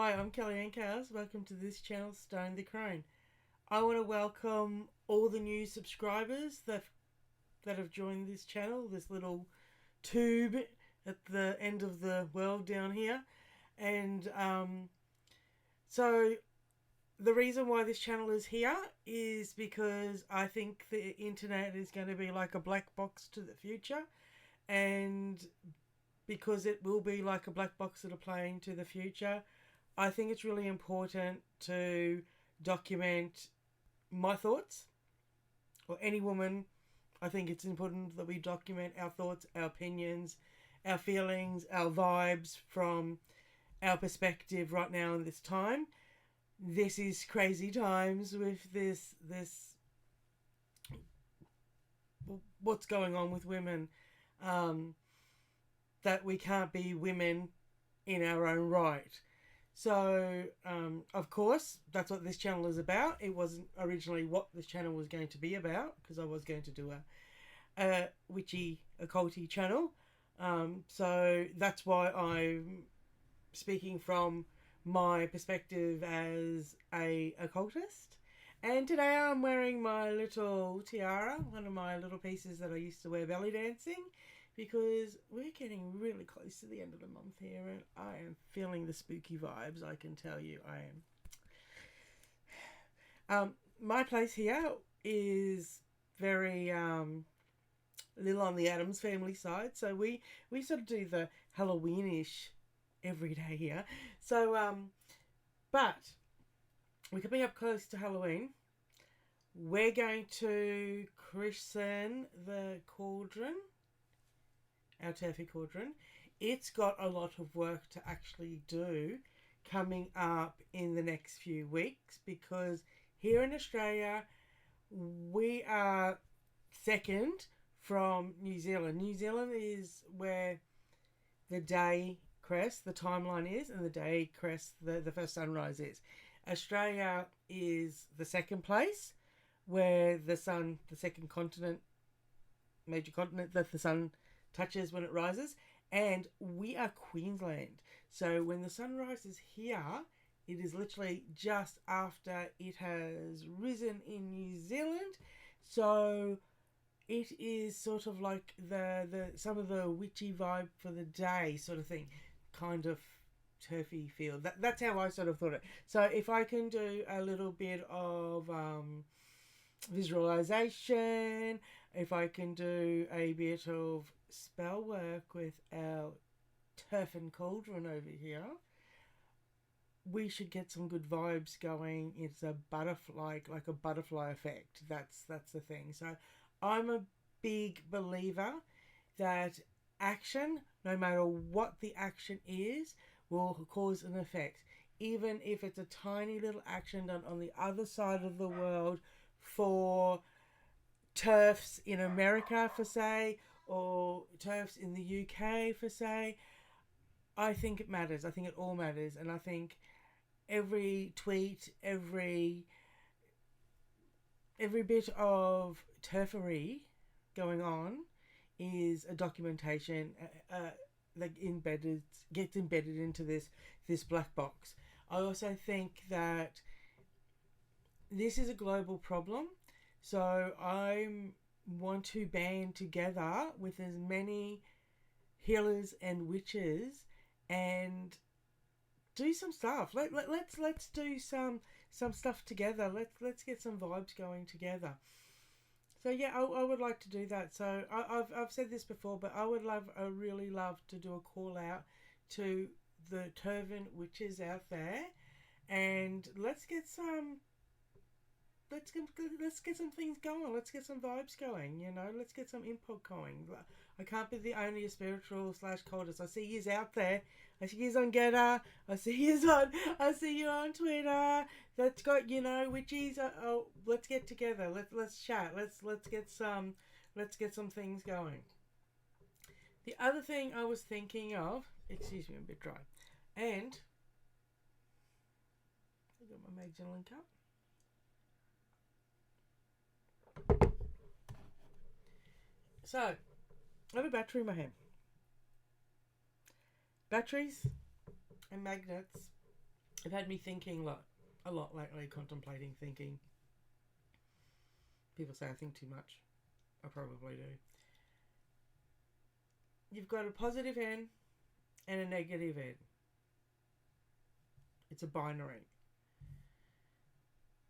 Hi, I'm Kellyanne Cowes. Welcome to this channel, Stone the Crone. I want to welcome all the new subscribers that have joined this channel, this little tube at the end of the world down here. And so the reason why this channel is here is because I think the internet is going to be like a black box to the future, and because it will be like a black box to the plane to the future, I think it's really important to document my thoughts, or any woman. I think it's important that we document our thoughts, our opinions, our feelings, our vibes from our perspective right now in this time. This is crazy times with this what's going on with women, um, that we can't be women in our own right. So, of course, that's what this channel is about. It wasn't originally what this channel was going to be about, because I was going to do a witchy, occulty channel. So that's why I'm speaking from my perspective as a occultist. And today I'm wearing my little tiara, one of my little pieces that I used to wear belly dancing, because we're getting really close to the end of the month here and I am feeling the spooky vibes, I can tell you I am. My place here is very little on the Adams family side, so we sort of do the Halloweenish every day here. So but we're coming up close to Halloween. We're going to christen the cauldron, our turfy cauldron. It's got a lot of work to actually do coming up in the next few weeks, because here in Australia we are second from New Zealand. New Zealand is where the day crest, the timeline is, and the day crest, the first sunrise is. Australia is the second place, where the sun, the second continent, major continent that the sun touches when it rises, and we are Queensland. So when the sun rises here, it is literally just after it has risen in New Zealand. So it is sort of like the some of the witchy vibe for the day sort of thing, kind of turfy feel. That's how I sort of thought it. So if I can do a little bit of visualization, if I can do a bit of spell work with our turf and cauldron over here, we should get some good vibes going. It's a butterfly, like a butterfly effect. That's the thing. So I'm a big believer that action, no matter what the action is, will cause an effect. Even if it's a tiny little action done on the other side of the world for turfs in America, for say, or turfs in the UK, for say, I think it matters. I think it all matters. And I think every tweet, every bit of turfery going on is a documentation that gets embedded into this black box. I also think that this is a global problem, so I want to band together with as many healers and witches and do some stuff. Let's do some stuff together. Let's get some vibes going together. So yeah, I would like to do that. So I've said this before, but I really love to do a call out to the turban witches out there, and let's get some things going. Let's get some vibes going. Let's get some input going. I can't be the only spiritual / cultist. I see yous out there. I see yous on Getter. I see you on Twitter. That's got witches. Oh, let's get together. Let's chat. Let's get some things going. The other thing I was thinking of. Excuse me, I'm a bit dry. And I got my Magdalene cup. So, I have a battery in my hand. Batteries and magnets have had me thinking a lot lately, contemplating thinking. People say I think too much. I probably do. You've got a positive N and a negative N. It's a binary.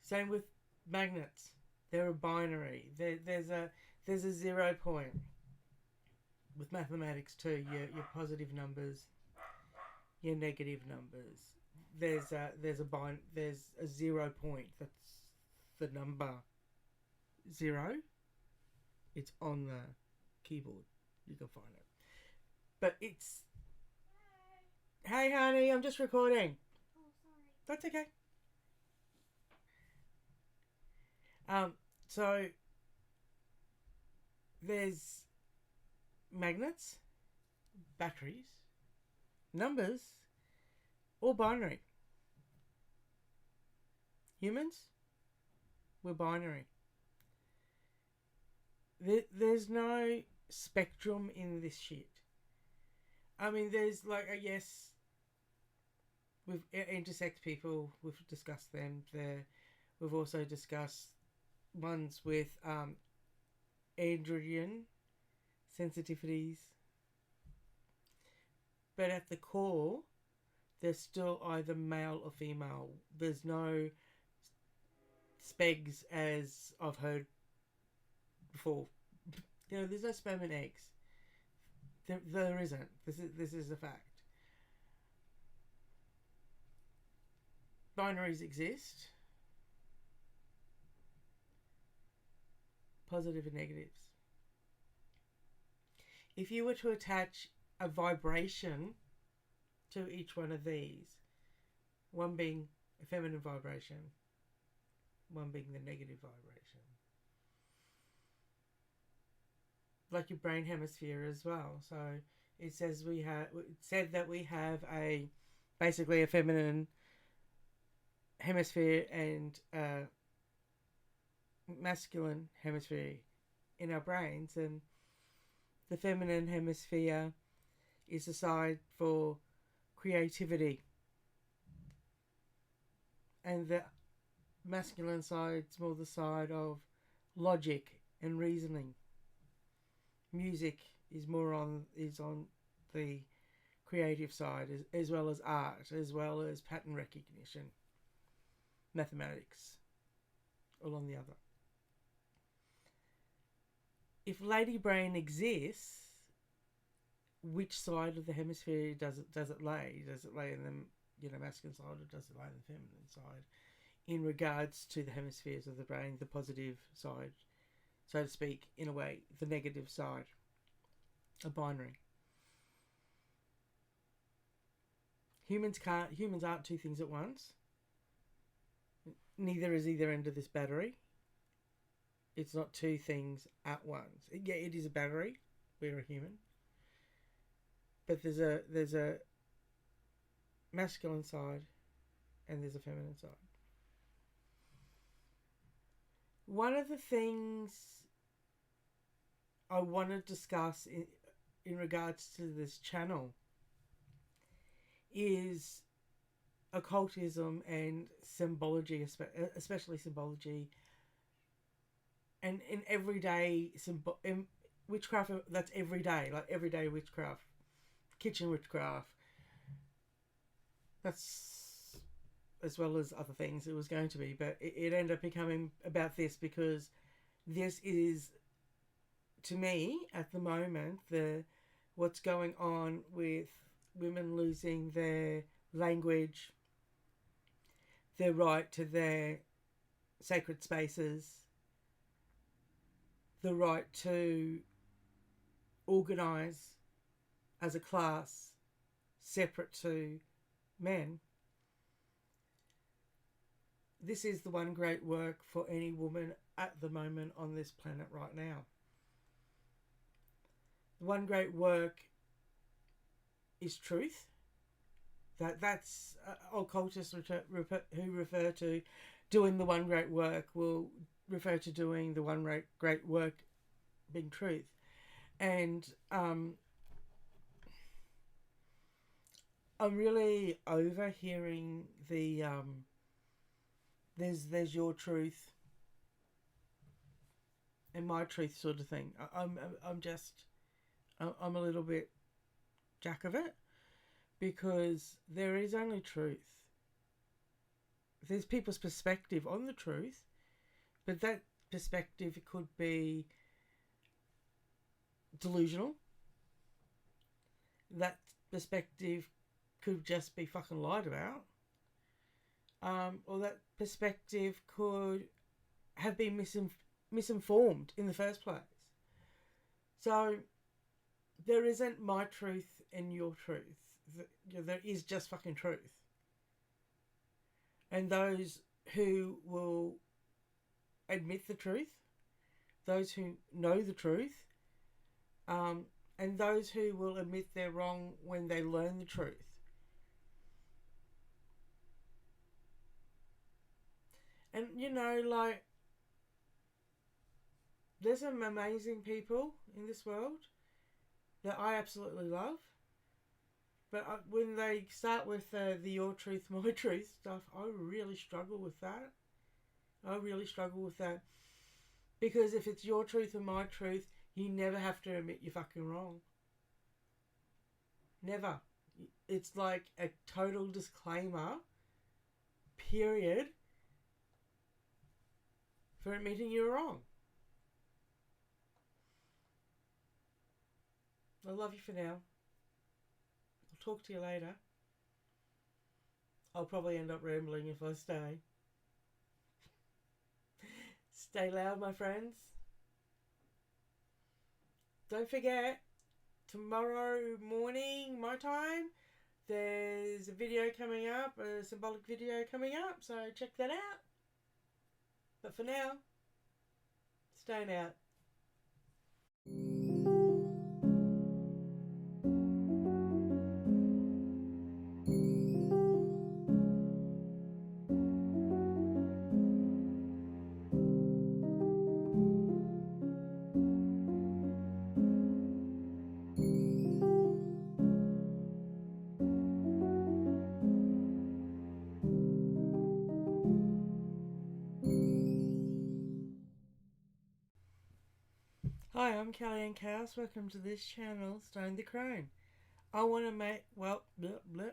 Same with magnets. They're a binary. There's a 0 point. With mathematics too, your positive numbers, your negative numbers. There's a 0 point. That's the number 0. It's on the keyboard. You can find it. But it's... Hey, honey, I'm just recording. Oh, sorry. That's okay. So there's magnets, batteries, numbers, all binary. Humans, we're binary. There's no spectrum in this shit. I mean, there's yes, with intersex people, we've discussed them there. We've also discussed ones with androgen sensitivities. But at the core, they're still either male or female. There's no spegs, as I've heard before. There's no sperm and eggs. There isn't. This is a fact. Binaries exist. Positive and negatives. If you were to attach a vibration to each one of these, one being a feminine vibration, one being the negative vibration, like your brain hemisphere as well. So it said that we have basically a feminine hemisphere and a masculine hemisphere in our brains, and the feminine hemisphere is the side for creativity, and the masculine side's more the side of logic and reasoning. Music is on the creative side, as well as art, as well as pattern recognition, mathematics, all on the other. If Lady Brain exists, which side of the hemisphere does it lay? Does it lay in the masculine side, or does it lay in the feminine side? In regards to the hemispheres of the brain, the positive side, so to speak, in a way, the negative side, a binary. Humans aren't two things at once. Neither is either end of this battery. It's not two things at once. Yeah, it is a battery. We're a human. But there's a masculine side and there's a feminine side. One of the things I want to discuss in regards to this channel is occultism and symbology, especially symbology, and in everyday in witchcraft. That's everyday, like everyday witchcraft, kitchen witchcraft. That's as well as other things it was going to be, but it ended up becoming about this because this is, to me, at the moment, what's going on with women losing their language, their right to their sacred spaces, the right to organise as a class separate to men. This is the one great work for any woman at the moment on this planet right now. The one great work is truth. That's occultists who refer to doing the one great work will refer to doing the one great work being truth. And I'm really overhearing the there's your truth and my truth sort of thing. I'm just I'm a little bit jack of it because there is only truth. There's people's perspective on the truth, but that perspective could be delusional. That perspective could just be fucking lied about. Or that perspective could have been misinformed in the first place. So there isn't my truth and your truth. There is just fucking truth. And those who will admit the truth, those who know the truth, and those who will admit they're wrong when they learn the truth. And like, there's some amazing people in this world that I absolutely love. But when they start with the your truth, my truth stuff, I really struggle with that. I really struggle with that. Because if it's your truth and my truth, you never have to admit you're fucking wrong. Never. It's like a total disclaimer, period, for admitting you're wrong. I love you for now. I'll talk to you later. I'll probably end up rambling if I stay. Stay loud, my friends. Don't forget, tomorrow morning, my time, there's a video coming up, a symbolic video coming up, so check that out. But for now, staying out. Hi, I'm Kellyanne Chaos. Welcome to this channel, Stone the Crone. I want to make, well, bleh, bleh.